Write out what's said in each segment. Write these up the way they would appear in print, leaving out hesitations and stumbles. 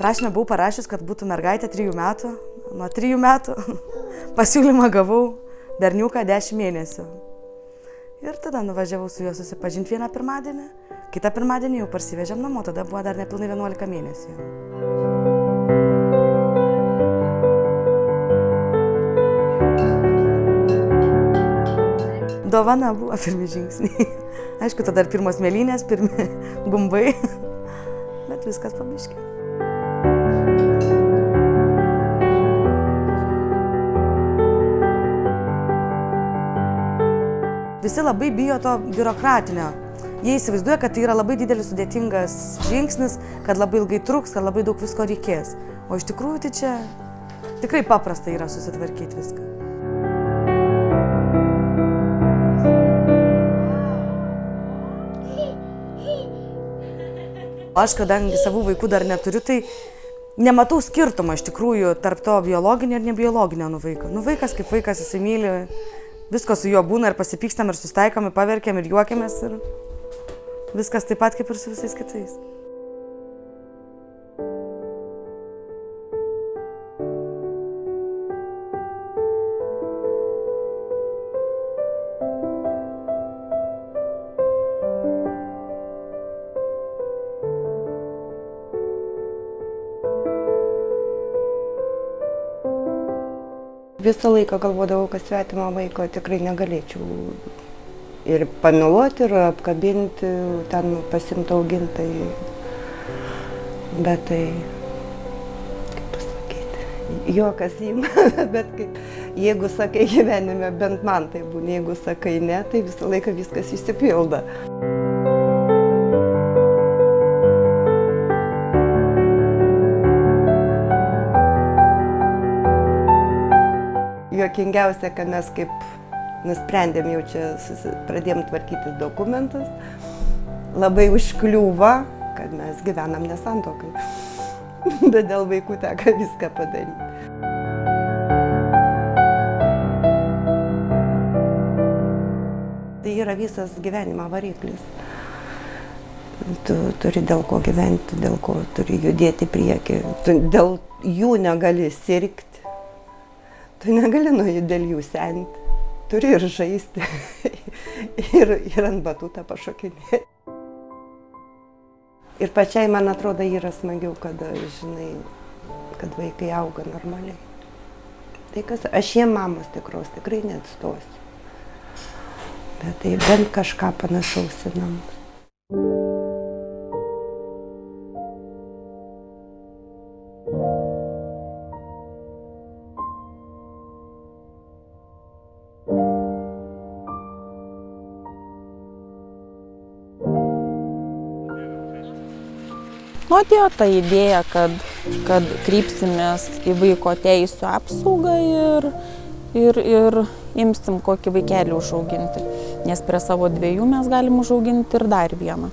Prašymę buvau parašius, kad būtų mergaitė 3 metų. Nuo 3 metų pasiūlymą gavau berniuką 10 mėnesių. Ir tada nuvažiavau su juo susipažinti vieną pirmadienį. Kitą pirmadienį jau parsivežėm namo, tada buvo dar nepilnai 11 mėnesių. Dovana buvo pirmi žingsniai. Aišku, tada dar pirmos mėlynės, pirmi gumbai, bet viskas pabiški. Visi labai bijo to biurokratinio. Jie įsivaizduoja, kad tai yra labai didelis sudėtingas žingsnis, kad labai ilgai truks, kad labai daug visko reikės. O iš tikrųjų tai čia tikrai paprasta yra susitvarkyti viską. Aš, kadangi savų vaikų dar neturiu, tai nematau skirtumo iš tikrųjų tarp to biologinio ir nebiologinio vaiko. Vaikas kaip vaikas, jisai myli, visko su juo būna ir pasipykstam ir sustaikom, ir paverkiam ir juokiamės ir viskas taip pat kaip ir su visais kitais. Visą laiką galvodavau, kad svetimą vaiko tikrai negalėčiau ir pamiluoti, ir apkabinti, ten pasimti augintai. Bet tai, kaip pasakyti, juokas ima, bet kaip, jeigu sakai gyvenime, bent man tai būna, jeigu sakai ne, tai visą laiką viskas išsipildo. Juokingiausia, kad mes kaip nusprendėm jau čia pradėjom tvarkytis dokumentus, labai užkliūva, kad mes gyvenam nesantuokai, bet dėl vaikų teko viską padaryti. Tai yra visas gyvenimo variklis. Tu turi dėl ko gyventi, dėl ko turi judėti į priekį, tu dėl jų negali sirgti. Tu negali nuo jų dėl jų senti, turi ir žaisti, ir ant batutą pašokinėti. Ir pačiai, man atrodo, yra smagiau, kada žinai, kad vaikai auga normaliai. Tai kas, aš jiem mamos tikros tikrai neatstosiu, bet tai bent kažką panašaus į namus. Atėjo ta idėja, kad krypsimės į vaiko teisių apsaugą ir imsim kokį vaikelį užauginti. Nes prie savo 2 mes galim užauginti ir dar vieną.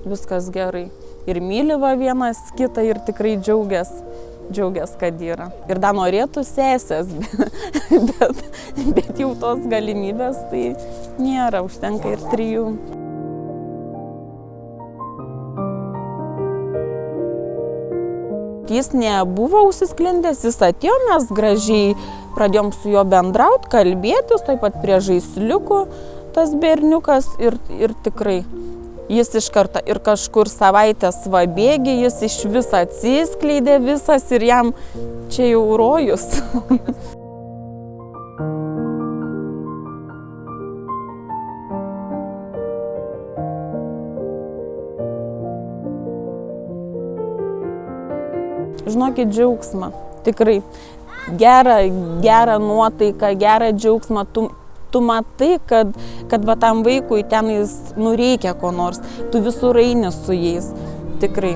Viskas gerai. Ir myli va vienas kitą ir tikrai džiaugias, kad yra. Ir dar norėtų sesės, bet jau tos galimybės tai nėra, užtenka ir 3. Jis nebuvo užsisklendęs, jis atėjo, mes gražiai pradėjom su juo bendrauti, kalbėtis, taip pat prie žaisliukų tas berniukas ir tikrai. Jis iš karto ir kažkur savaitės bėgė, jis iš viso atsiskleidė visas ir jam čia jau rojus. Žinokit, džiaugsmą. Tikrai gerą nuotaiką, gerą džiaugsmą. Tu matai, kad va tam vaikui tenais reikia ko nors, tu visur eini su jais, tikrai.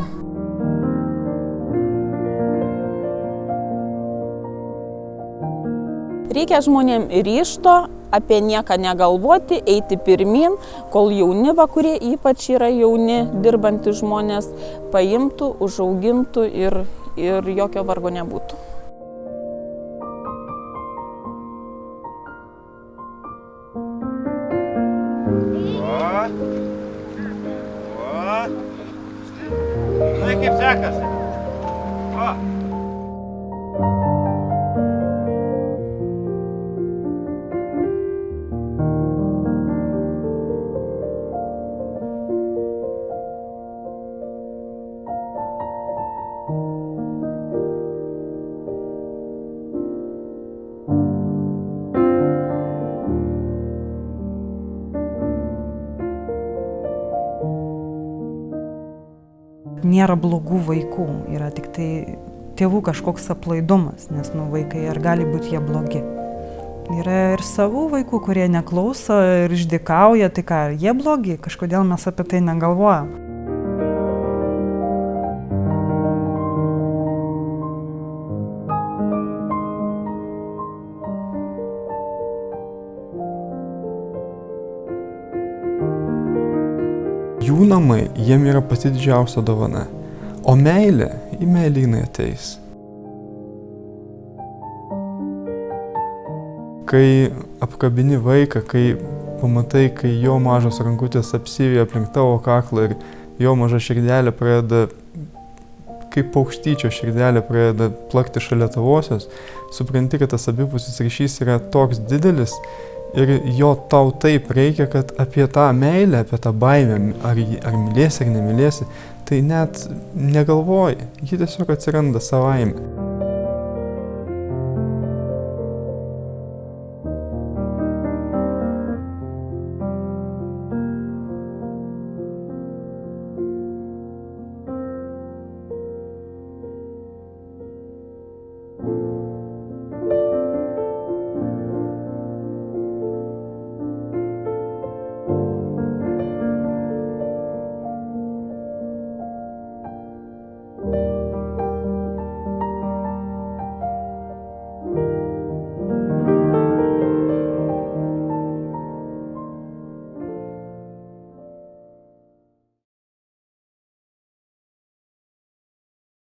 Reikia žmonėm ryžto, apie nieką negalvoti, eiti pirmin, kol jauni, kurie ypač yra jauni, dirbantys žmonės, paimtų, užaugintų ir jokio vargo nebūtų. sekasi? O. Nėra blogų vaikų, yra tik tai tėvų kažkoks aplaidumas, nes vaikai ar gali būti jie blogi. Yra ir savų vaikų, kurie neklauso ir išdykauja, tai ką, jie blogi, kažkodėl mes apie tai negalvojam. Jų namai, jiem yra pati didžiausia dovana, o meilė, į meilę jinai ateis. Kai apkabini vaiką, kai pamatai, kai jo mažos rankutės apsivija aplink tavo kaklą ir jo maža širdelė pradeda, kaip paukštyčio širdelė pradeda plakti šalia tavosios, supranti, kad tas abipusis ryšys yra toks didelis, ir jo tau taip reikia, kad apie tą meilę, apie tą baimę, ar mylėsi ar nemylėsi, tai net negalvoji, ji tiesiog atsiranda savaime.